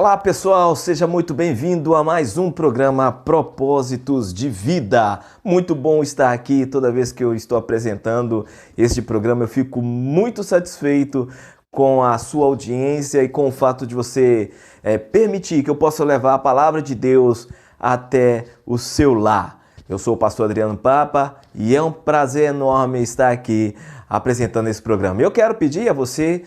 Olá pessoal, seja muito bem-vindo a mais um programa Propósitos de Vida. Muito bom estar aqui. Toda vez que eu estou apresentando este programa eu fico muito satisfeito com a sua audiência e com o fato de você permitir que eu possa levar a palavra de Deus até o seu lar. Eu sou o pastor Adriano Papa e é um prazer enorme estar aqui apresentando esse programa. Eu quero pedir a você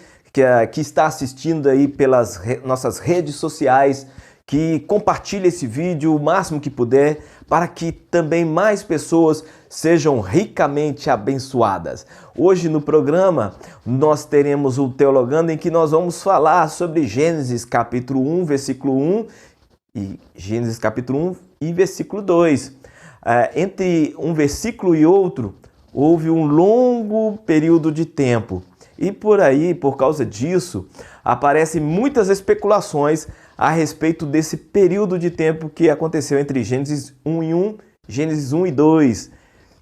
que está assistindo aí pelas nossas redes sociais, que compartilhe esse vídeo o máximo que puder, para que também mais pessoas sejam ricamente abençoadas. Hoje no programa nós teremos o Teologando, em que nós vamos falar sobre Gênesis capítulo 1, versículo 1 e Gênesis capítulo 1 e versículo 2. Entre um versículo e outro houve um longo período de tempo. E por aí, por causa disso, aparecem muitas especulações a respeito desse período de tempo que aconteceu entre Gênesis 1 e 1, Gênesis 1 e 2.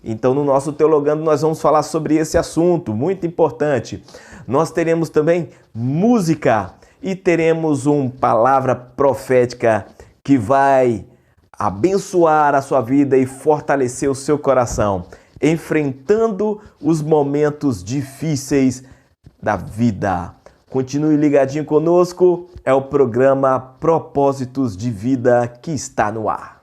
Então, no nosso Teologando, nós vamos falar sobre esse assunto, muito importante. Nós teremos também música e teremos uma palavra profética que vai abençoar a sua vida e fortalecer o seu coração, enfrentando os momentos difíceis da vida. Continue ligadinho conosco, é o programa Propósitos de Vida que está no ar.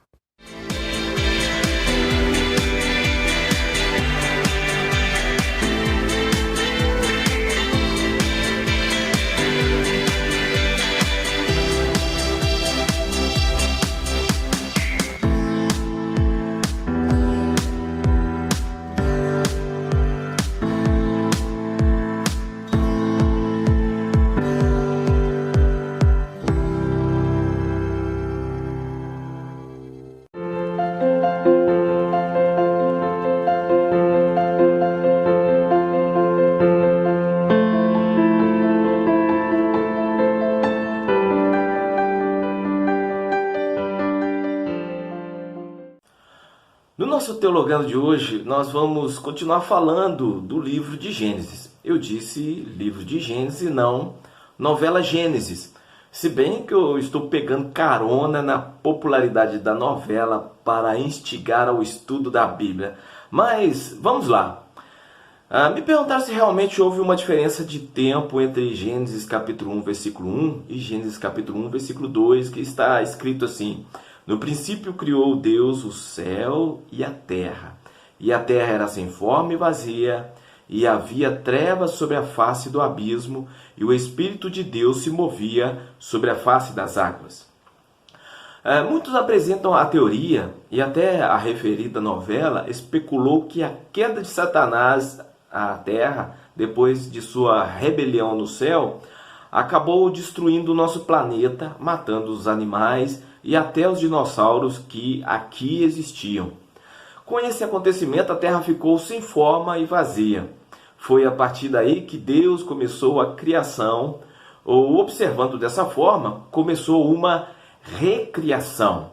No nosso Teologando de hoje, nós vamos continuar falando do livro de Gênesis. Eu disse livro de Gênesis, não novela Gênesis. Se bem que eu estou pegando carona na popularidade da novela para instigar ao estudo da Bíblia. Mas vamos lá. Me perguntaram se realmente houve uma diferença de tempo entre Gênesis capítulo 1, versículo 1 e Gênesis capítulo 1, versículo 2, que está escrito assim: no princípio criou Deus o céu e a terra era sem forma e vazia, e havia trevas sobre a face do abismo, e o Espírito de Deus se movia sobre a face das águas. Muitos apresentam a teoria, e até a referida novela especulou que a queda de Satanás à terra, depois de sua rebelião no céu, acabou destruindo o nosso planeta, matando os animais e até os dinossauros que aqui existiam. Com esse acontecimento, a Terra ficou sem forma e vazia. Foi a partir daí que Deus começou a criação, ou observando dessa forma, começou uma recriação.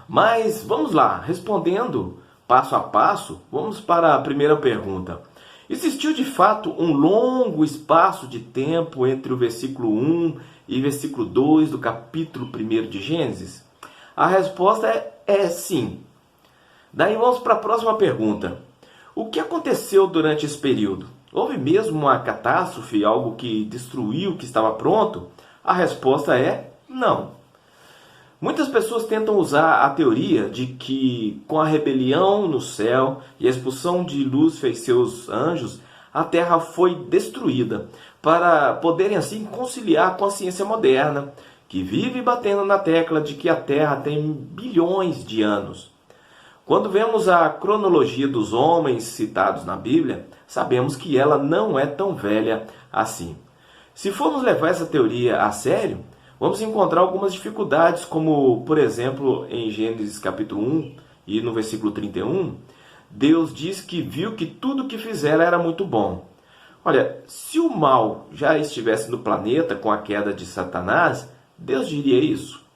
Mas vamos lá, respondendo passo a passo, vamos para a primeira pergunta. Existiu de fato um longo espaço de tempo entre o versículo 1 e versículo 2 do capítulo 1 de Gênesis? A resposta é sim. Daí vamos para a próxima pergunta. O que aconteceu durante esse período? Houve mesmo uma catástrofe, algo que destruiu o que estava pronto? A resposta é não. Muitas pessoas tentam usar a teoria de que, com a rebelião no céu e a expulsão de Lúcifer e seus anjos, a Terra foi destruída, para poderem assim conciliar com a ciência moderna, que vive batendo na tecla de que a Terra tem bilhões de anos. Quando vemos a cronologia dos homens citados na Bíblia, sabemos que ela não é tão velha assim. Se formos levar essa teoria a sério, vamos encontrar algumas dificuldades, como, por exemplo, em Gênesis capítulo 1 e no versículo 31, Deus diz que viu que tudo o que fizera era muito bom. Olha, se o mal já estivesse no planeta com a queda de Satanás, Deus diria isso?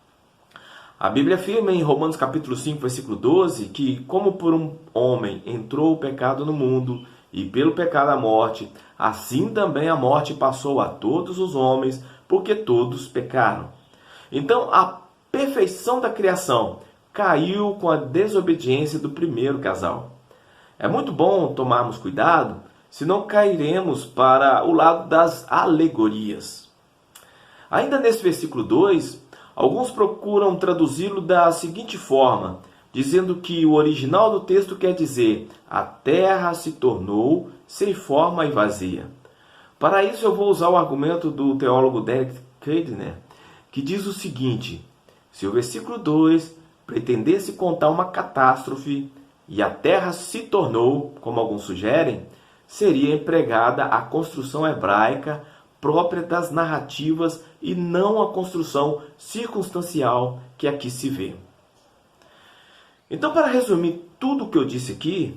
A Bíblia afirma em Romanos capítulo 5, versículo 12, que como por um homem entrou o pecado no mundo, e pelo pecado a morte, assim também a morte passou a todos os homens, porque todos pecaram. Então, a perfeição da criação caiu com a desobediência do primeiro casal. É muito bom tomarmos cuidado, senão cairemos para o lado das alegorias. Ainda nesse versículo 2, alguns procuram traduzi-lo da seguinte forma, dizendo que o original do texto quer dizer: a terra se tornou sem forma e vazia. Para isso eu vou usar o argumento do teólogo Derek Kidner, que diz o seguinte: se o versículo 2 pretendesse contar uma catástrofe e a terra se tornou, como alguns sugerem, seria empregada a construção hebraica própria das narrativas e não a construção circunstancial que aqui se vê. Então, para resumir tudo o que eu disse aqui,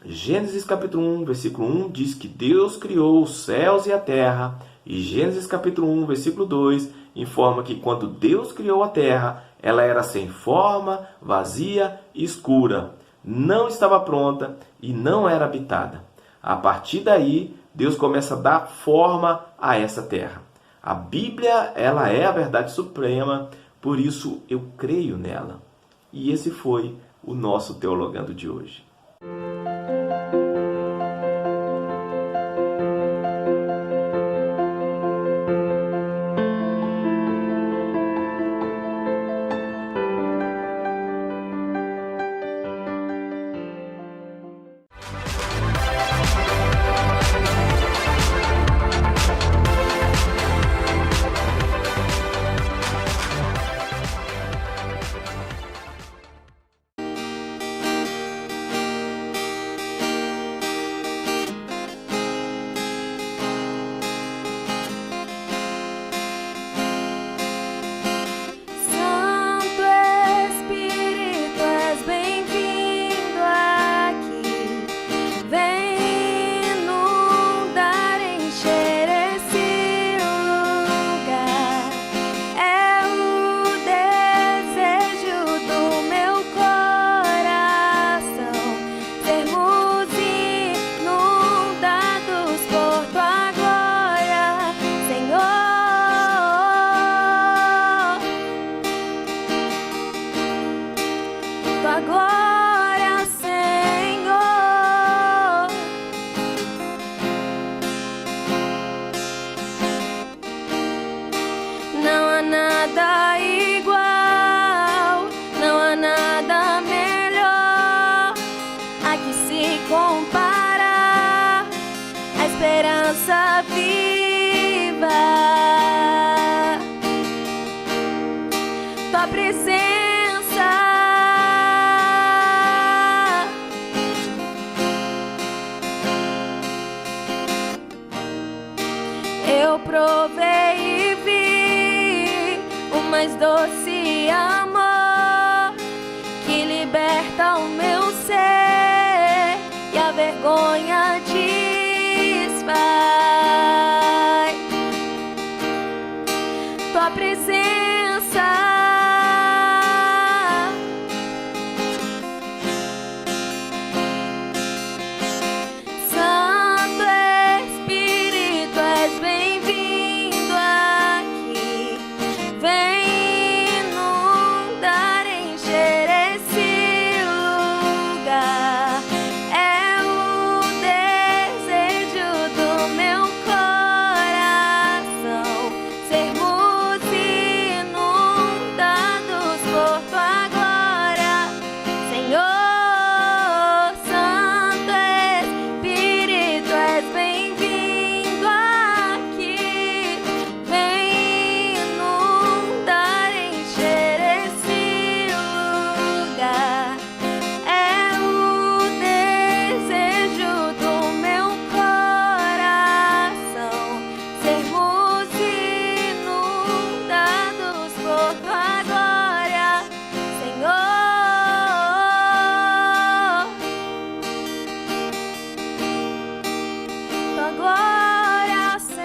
Gênesis capítulo 1, versículo 1 diz que Deus criou os céus e a terra, e Gênesis capítulo 1, versículo 2 informa que quando Deus criou a terra, ela era sem forma, vazia e escura, não estava pronta e não era habitada. A partir daí, Deus começa a dar forma a essa terra. A Bíblia, ela é a verdade suprema, por isso eu creio nela. E esse foi o nosso Teologando de hoje. Nada igual, não há nada melhor a que se compara, a esperança viva, tua presença, eu provei e vi o mais doce amor que liberta o meu ser e a vergonha desfaz. Tua presença, Santo Espírito, és bem-vindo aqui. Vem inundar, encher esse lugar. É o desejo do meu coração sermos inundados por tua glória, Senhor. Santo Espírito, és bem-vindo aqui. Vem inundar, encher esse lugar. É o desejo do meu coração sermos inundados por tua glória, Senhor. Tua glória, Senhor.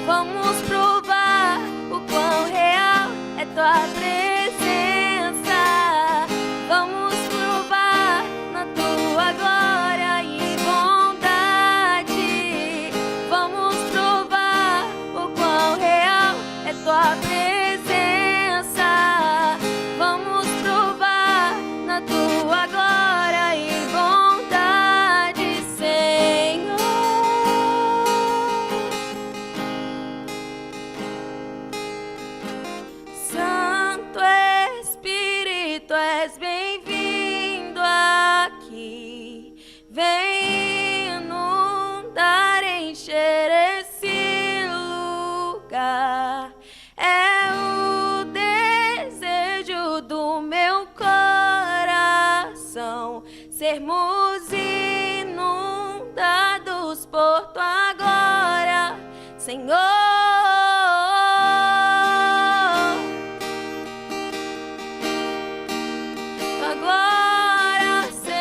Vamos provar o quão real é tua presença. Vamos provar na tua glória e bondade. vivemos por tua glória, Senhor. Tua glória, Senhor.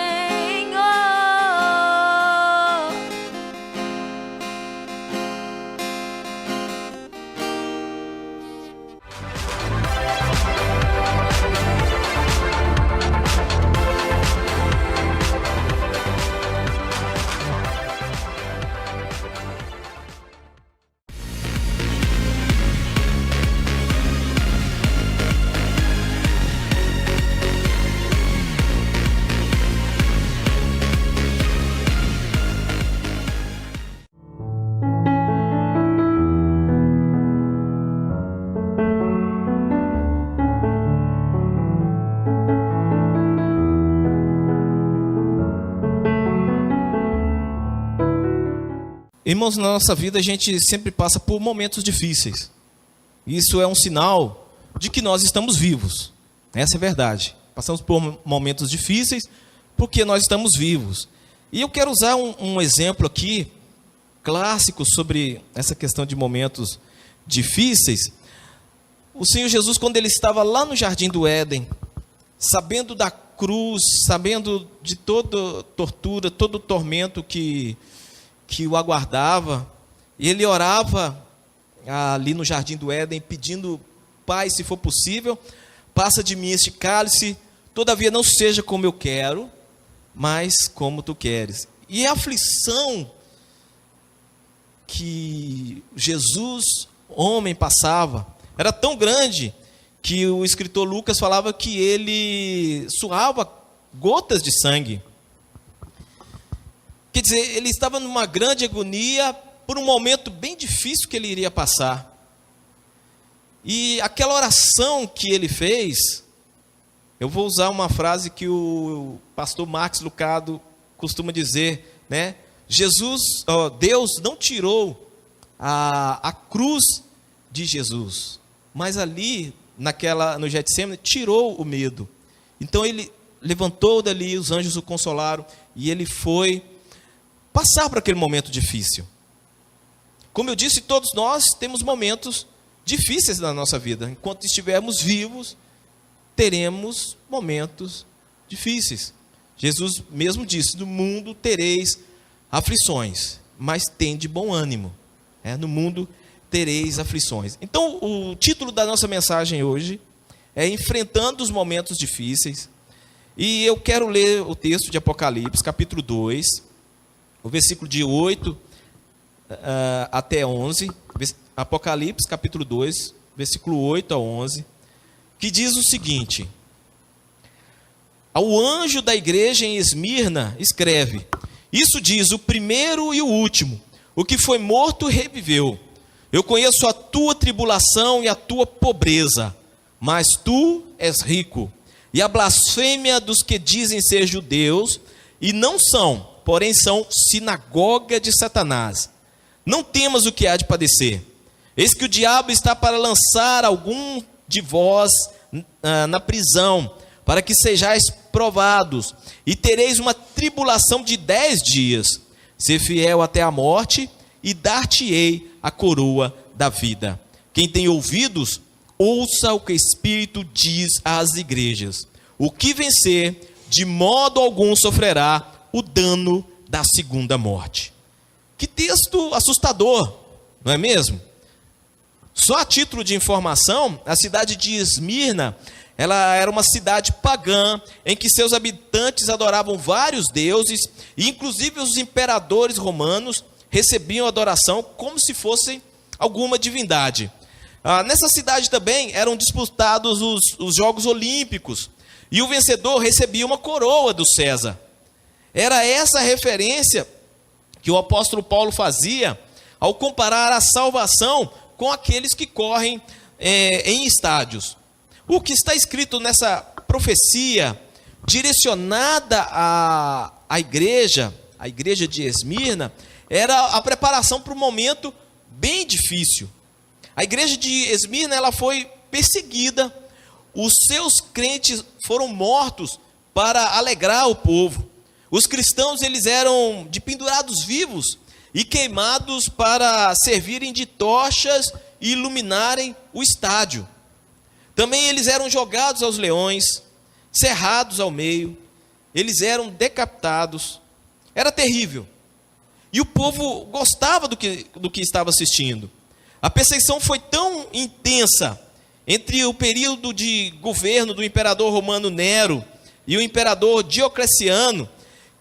Irmãos, na nossa vida a gente sempre passa por momentos difíceis. Isso é um sinal de que nós estamos vivos. Essa é a verdade. Passamos por momentos difíceis porque nós estamos vivos. E eu quero usar um exemplo aqui, clássico, sobre essa questão de momentos difíceis. O Senhor Jesus, quando ele estava lá no Jardim do Éden, sabendo da cruz, sabendo de toda tortura, todo o tormento que o aguardava, ele orava ali no Jardim do Éden, pedindo: Pai, se for possível, passa de mim este cálice, todavia não seja como eu quero, mas como tu queres. E a aflição que Jesus, homem, passava, era tão grande, que o escritor Lucas falava que ele suava gotas de sangue. Quer dizer, ele estava numa grande agonia por um momento bem difícil que ele iria passar. E aquela oração que ele fez, eu vou usar uma frase que o pastor Max Lucado costuma dizer, né? Deus não tirou a cruz de Jesus, mas ali, no Getsemane, tirou o medo. Então ele levantou dali, os anjos o consolaram, e ele foi passar por aquele momento difícil. Como eu disse, todos nós temos momentos difíceis na nossa vida. Enquanto estivermos vivos, teremos momentos difíceis. Jesus mesmo disse: no mundo tereis aflições, mas tende bom ânimo. No mundo tereis aflições. Então, o título da nossa mensagem hoje é Enfrentando os Momentos Difíceis. E eu quero ler o texto de Apocalipse, capítulo 2, o versículo de 8 até 11, Apocalipse, capítulo 2, versículo 8 a 11, que diz o seguinte: ao anjo da igreja em Esmirna, escreve: isso diz o primeiro e o último, o que foi morto reviveu. Eu conheço a tua tribulação e a tua pobreza, mas tu és rico, e a blasfêmia dos que dizem ser judeus, e não são, porém são sinagoga de Satanás. Não temas o que há de padecer. Eis que o diabo está para lançar algum de vós na prisão, para que sejais provados, e tereis uma tribulação de 10 dias. Ser fiel até a morte, e dar-te-ei a coroa da vida. Quem tem ouvidos, ouça o que o Espírito diz às igrejas. O que vencer, de modo algum sofrerá o dano da segunda morte. Que texto assustador, não é mesmo? Só a título de informação, a cidade de Esmirna, ela era uma cidade pagã, em que seus habitantes adoravam vários deuses, e inclusive os imperadores romanos recebiam adoração como se fossem alguma divindade. Nessa cidade também eram disputados os Jogos Olímpicos, e o vencedor recebia uma coroa do César. Era essa a referência que o apóstolo Paulo fazia ao comparar a salvação com aqueles que correm em estádios. O que está escrito nessa profecia direcionada à igreja de Esmirna, era a preparação para um momento bem difícil. A igreja de Esmirna, ela foi perseguida, os seus crentes foram mortos para alegrar o povo. os cristãos eles eram de pendurados vivos e queimados para servirem de tochas e iluminarem o estádio. Também eles eram jogados aos leões, cerrados ao meio, eles eram decapitados. Era terrível. E o povo gostava do que estava assistindo. A perseguição foi tão intensa entre o período de governo do imperador romano Nero e o imperador Diocleciano,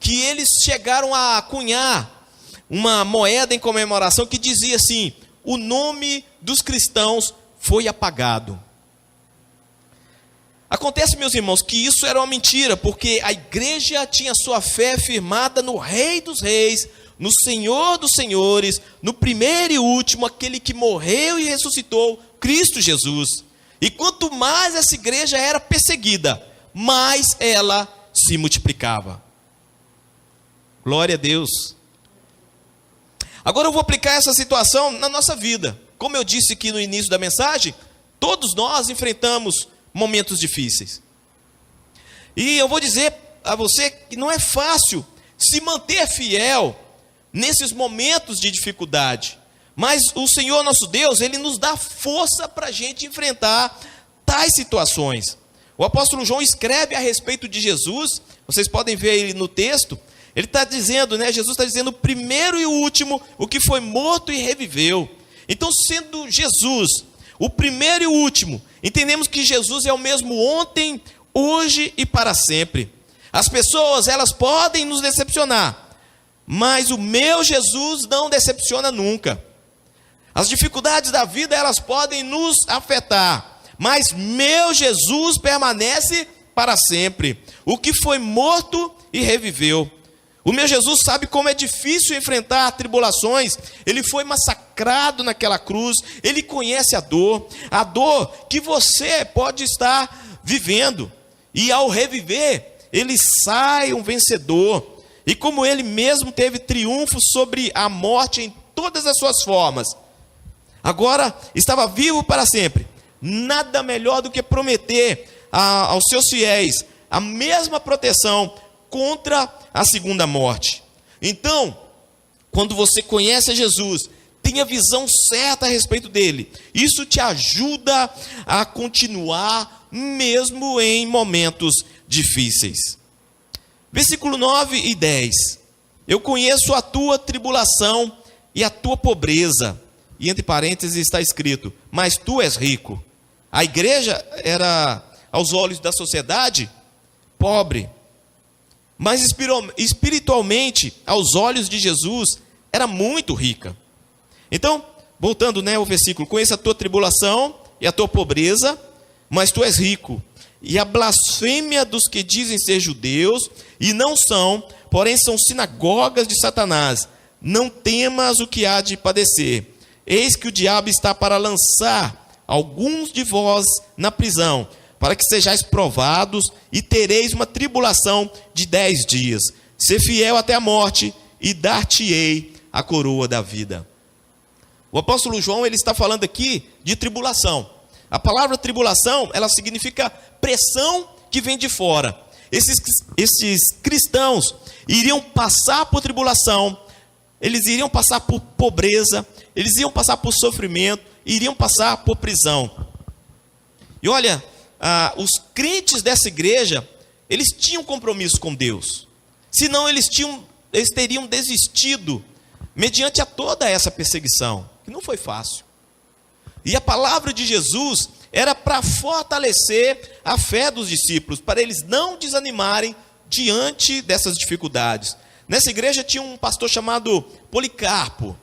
que eles chegaram a cunhar uma moeda em comemoração que dizia assim: o nome dos cristãos foi apagado. Acontece, meus irmãos, que isso era uma mentira, porque a igreja tinha sua fé firmada no Rei dos Reis, no Senhor dos Senhores, no primeiro e último, aquele que morreu e ressuscitou, Cristo Jesus. E quanto mais essa igreja era perseguida, mais ela se multiplicava. Glória a Deus. Agora eu vou aplicar essa situação na nossa vida. Como eu disse aqui no início da mensagem, todos nós enfrentamos momentos difíceis. E eu vou dizer a você que não é fácil se manter fiel nesses momentos de dificuldade. Mas o Senhor nosso Deus, Ele nos dá força para a gente enfrentar tais situações. O apóstolo João escreve a respeito de Jesus, vocês podem ver ele no texto, ele está dizendo, Jesus está dizendo o primeiro e o último, o que foi morto e reviveu. Então, sendo Jesus o primeiro e o último, entendemos que Jesus é o mesmo ontem, hoje e para sempre. As pessoas, elas podem nos decepcionar, mas o meu Jesus não decepciona nunca. As dificuldades da vida, elas podem nos afetar, mas meu Jesus permanece para sempre. O que foi morto e reviveu. O meu Jesus sabe como é difícil enfrentar tribulações. Ele foi massacrado naquela cruz. Ele conhece a dor que você pode estar vivendo. E ao reviver, ele sai um vencedor. E como ele mesmo teve triunfo sobre a morte em todas as suas formas, agora estava vivo para sempre. Nada melhor do que prometer aos seus fiéis a mesma proteção contra a segunda morte. Então, quando você conhece a Jesus, tenha visão certa a respeito dele. Isso te ajuda a continuar mesmo em momentos difíceis. Versículo 9 e 10. Eu conheço a tua tribulação e a tua pobreza. E entre parênteses está escrito: mas tu és rico. A igreja era, aos olhos da sociedade, pobre. Mas espiritualmente, aos olhos de Jesus, era muito rica. Então, voltando ao versículo: conheça a tua tribulação e a tua pobreza, mas tu és rico. E a blasfêmia dos que dizem ser judeus, e não são, porém são sinagogas de Satanás. Não temas o que há de padecer. Eis que o diabo está para lançar alguns de vós na prisão, para que sejais provados, e tereis uma tribulação de 10 dias. Ser fiel até a morte, e dar-te-ei a coroa da vida. O apóstolo João, ele está falando aqui de tribulação. A palavra tribulação, ela significa pressão que vem de fora. Esses cristãos iriam passar por tribulação, eles iriam passar por pobreza, eles iriam passar por sofrimento, iriam passar por prisão. E olha, os crentes dessa igreja, eles tinham compromisso com Deus. Senão eles teriam desistido mediante a toda essa perseguição, que não foi fácil. E a palavra de Jesus era para fortalecer a fé dos discípulos, para eles não desanimarem diante dessas dificuldades. Nessa igreja tinha um pastor chamado Policarpo.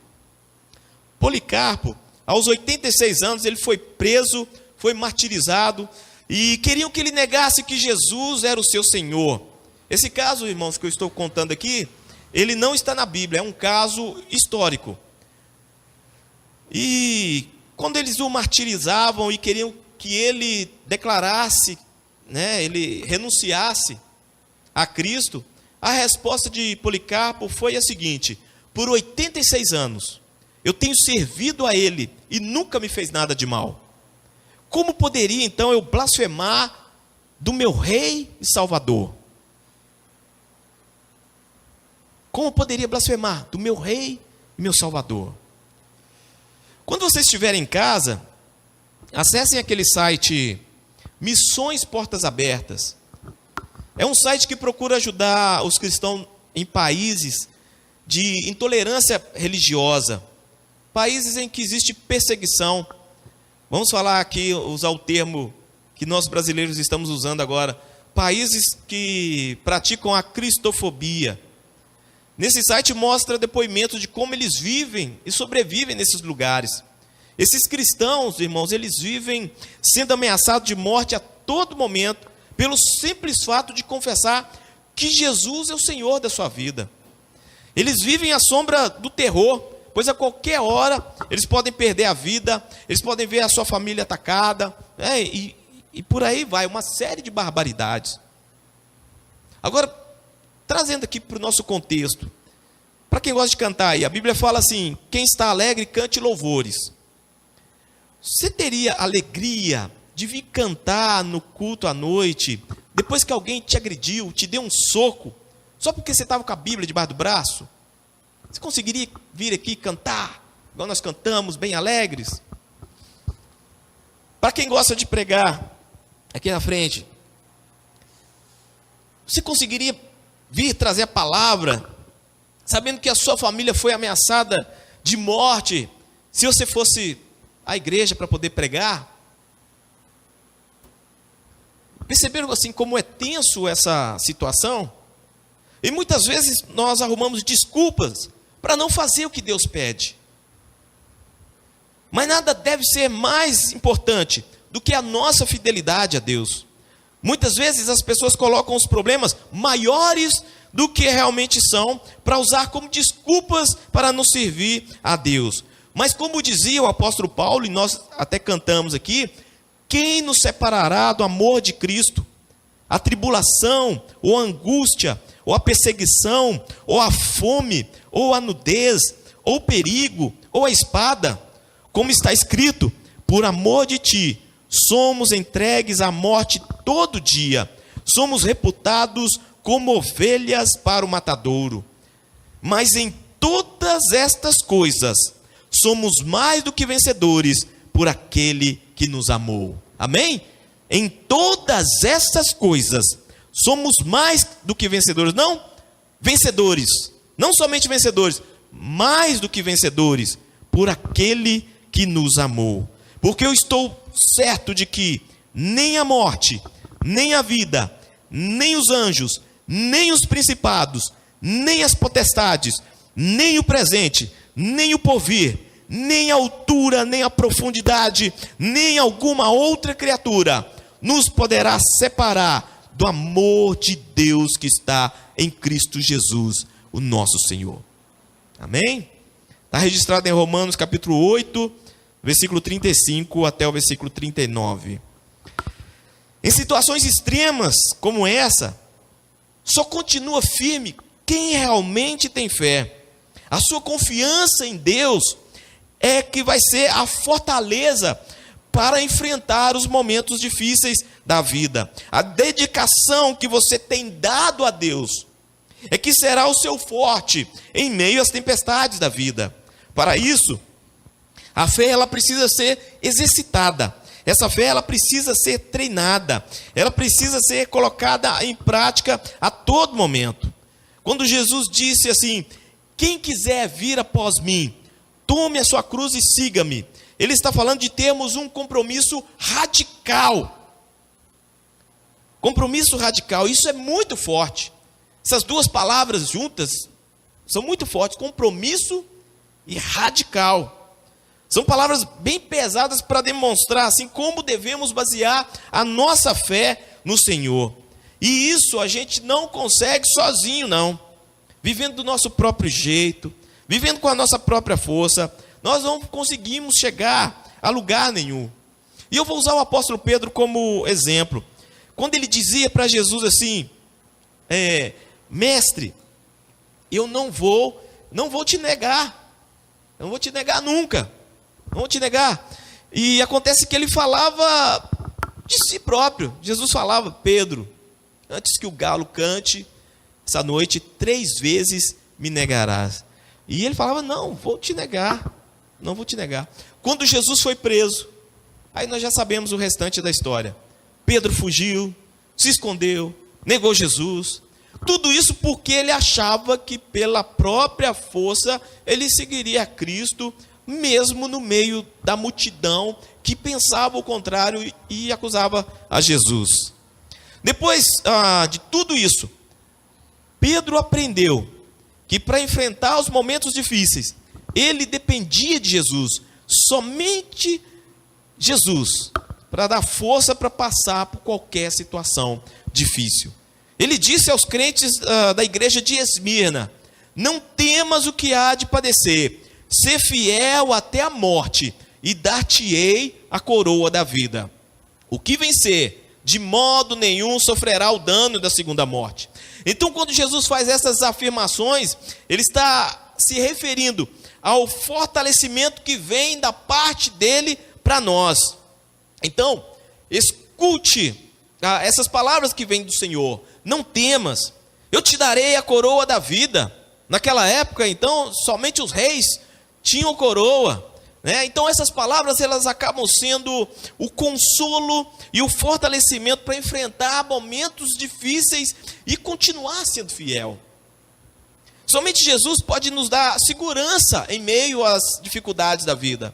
Policarpo, aos 86 anos, ele foi preso, foi martirizado, e queriam que ele negasse que Jesus era o seu Senhor. Esse caso, irmãos, que eu estou contando aqui, ele não está na Bíblia, é um caso histórico. E quando eles o martirizavam e queriam que ele declarasse, ele renunciasse a Cristo, a resposta de Policarpo foi a seguinte: por 86 anos, eu tenho servido a ele e nunca me fez nada de mal. Como poderia então eu blasfemar do meu Rei e Salvador? Como poderia blasfemar do meu rei e meu salvador? Quando vocês estiverem em casa, acessem aquele site Missões Portas Abertas. É um site que procura ajudar os cristãos em países de intolerância religiosa, países em que existe perseguição. Vamos falar aqui, usar o termo que nós brasileiros estamos usando agora, países que praticam a cristofobia. Nesse site mostra depoimentos de como eles vivem e sobrevivem nesses lugares. Esses cristãos, irmãos, eles vivem sendo ameaçados de morte a todo momento, pelo simples fato de confessar que Jesus é o Senhor da sua vida. Eles vivem à sombra do terror, pois a qualquer hora eles podem perder a vida, eles podem ver a sua família atacada, e por aí vai, uma série de barbaridades. Agora, trazendo aqui para o nosso contexto, para quem gosta de cantar aí, a Bíblia fala assim: quem está alegre, cante louvores. Você teria alegria de vir cantar no culto à noite, depois que alguém te agrediu, te deu um soco, só porque você estava com a Bíblia debaixo do braço? Você conseguiria vir aqui cantar, igual nós cantamos, bem alegres? Para quem gosta de pregar, aqui na frente, você conseguiria vir trazer a palavra, sabendo que a sua família foi ameaçada de morte, se você fosse à igreja para poder pregar? Perceberam assim como é tenso essa situação? E muitas vezes nós arrumamos desculpas para não fazer o que Deus pede. Mas nada deve ser mais importante do que a nossa fidelidade a Deus. Muitas vezes as pessoas colocam os problemas maiores do que realmente são, para usar como desculpas para não servir a Deus. Mas como dizia o apóstolo Paulo, e nós até cantamos aqui: quem nos separará do amor de Cristo? A tribulação, ou a angústia, ou a perseguição, ou a fome, ou a nudez, ou o perigo, ou a espada. Como está escrito: por amor de ti, somos entregues à morte todo dia, somos reputados como ovelhas para o matadouro. Mas em todas estas coisas, somos mais do que vencedores por aquele que nos amou. Amém? Em todas essas coisas, somos mais do que vencedores. Não vencedores, não somente vencedores, mais do que vencedores por aquele que nos amou. Porque eu estou certo de que nem a morte, nem a vida, nem os anjos, nem os principados, nem as potestades, nem o presente, nem o porvir, nem a altura, nem a profundidade, nem alguma outra criatura nos poderá separar do amor de Deus que está em Cristo Jesus, o nosso Senhor. Amém? Está registrado em Romanos capítulo 8, versículo 35 até o versículo 39. Em situações extremas como essa, só continua firme quem realmente tem fé. A sua confiança em Deus é que vai ser a fortaleza para enfrentar os momentos difíceis da vida. A dedicação que você tem dado a Deus é que será o seu forte em meio às tempestades da vida. Para isso, a fé ela precisa ser exercitada. Essa fé ela precisa ser treinada. Ela precisa ser colocada em prática a todo momento. Quando Jesus disse assim: quem quiser vir após mim, tome a sua cruz e siga-me. Ele está falando de termos um compromisso radical. Compromisso radical, isso é muito forte. Essas duas palavras juntas são muito fortes, compromisso e radical. São palavras bem pesadas para demonstrar assim como devemos basear a nossa fé no Senhor. E isso a gente não consegue sozinho, não. Vivendo do nosso próprio jeito, vivendo com a nossa própria força, nós não conseguimos chegar a lugar nenhum. E eu vou usar o apóstolo Pedro como exemplo. Quando ele dizia para Jesus assim: mestre, eu não vou te negar. Eu não vou te negar nunca. Não vou te negar. E acontece que ele falava de si próprio. Jesus falava: Pedro, antes que o galo cante, essa noite 3 vezes me negarás? E ele falava, não, vou te negar, não vou te negar. Quando Jesus foi preso, aí nós já sabemos o restante da história. Pedro fugiu, se escondeu, negou Jesus. Tudo isso porque ele achava que pela própria força ele seguiria a Cristo, mesmo no meio da multidão que pensava o contrário e acusava a Jesus. Depois de tudo isso, Pedro aprendeu que para enfrentar os momentos difíceis, ele dependia de Jesus, somente Jesus, para dar força para passar por qualquer situação difícil. Ele disse aos crentes da igreja de Esmirna, não temas o que há de padecer, ser fiel até a morte, e dar-te-ei a coroa da vida. O que vencer, de modo nenhum sofrerá o dano da segunda morte. Então, quando Jesus faz essas afirmações, ele está se referindo ao fortalecimento que vem da parte dele para nós. Então, escute essas palavras que vêm do Senhor. Não temas, eu te darei a coroa da vida. Naquela época, então, somente os reis tinham coroa, né? Então essas palavras, elas acabam sendo o consolo e o fortalecimento para enfrentar momentos difíceis e continuar sendo fiel. Somente Jesus pode nos dar segurança em meio às dificuldades da vida.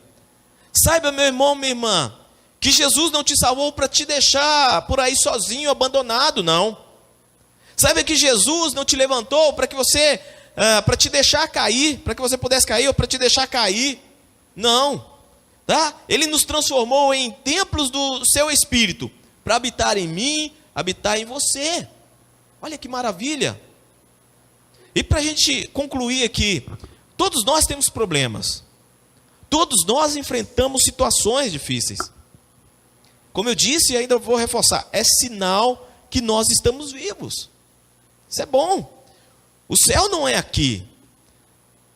Saiba, meu irmão, minha irmã, que Jesus não te salvou para te deixar por aí sozinho, abandonado, não. Saiba que Jesus não te levantou para que você para te deixar cair, para que você pudesse cair ou para te deixar cair. Não, tá? Ele nos transformou em templos do seu Espírito, para habitar em mim, habitar em você. Olha que maravilha. E para a gente concluir aqui, todos nós temos problemas, todos nós enfrentamos situações difíceis. Como eu disse e ainda vou reforçar, é sinal que nós estamos vivos. Isso é bom. O céu não é aqui,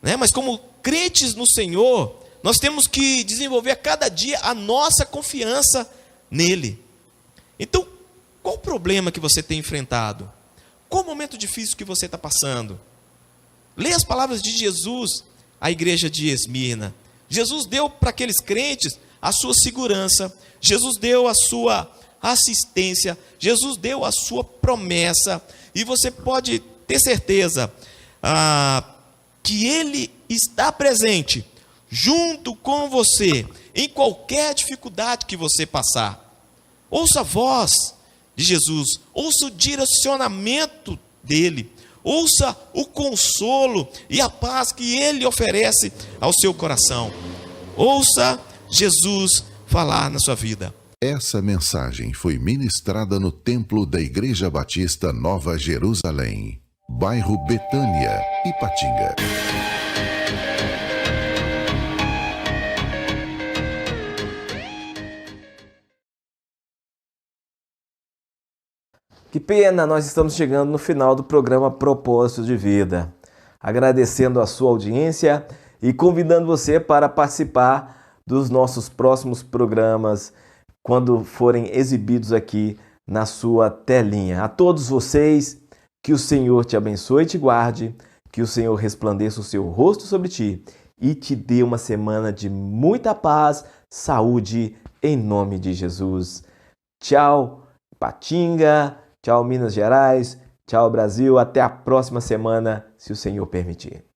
né? Mas como crentes no Senhor, nós temos que desenvolver a cada dia a nossa confiança nele. Então, qual o problema que você tem enfrentado? Qual o momento difícil que você está passando? Leia as palavras de Jesus à igreja de Esmirna. Jesus deu para aqueles crentes a sua segurança, Jesus deu a sua assistência, Jesus deu a sua promessa, e você pode ter certeza que Ele está presente junto com você em qualquer dificuldade que você passar. Ouça a voz de Jesus, ouça o direcionamento dele, ouça o consolo e a paz que Ele oferece ao seu coração. Ouça Jesus falar na sua vida. Essa mensagem foi ministrada no templo da Igreja Batista Nova Jerusalém, bairro Betânia, Ipatinga. Que pena, nós estamos chegando no final do programa Propósito de Vida. Agradecendo a sua audiência e convidando você para participar dos nossos próximos programas quando forem exibidos aqui na sua telinha. A todos vocês, que o Senhor te abençoe e te guarde, que o Senhor resplandeça o seu rosto sobre ti e te dê uma semana de muita paz, saúde, em nome de Jesus. Tchau, Ipatinga. Tchau, Minas Gerais. Tchau, Brasil. Até a próxima semana, se o Senhor permitir.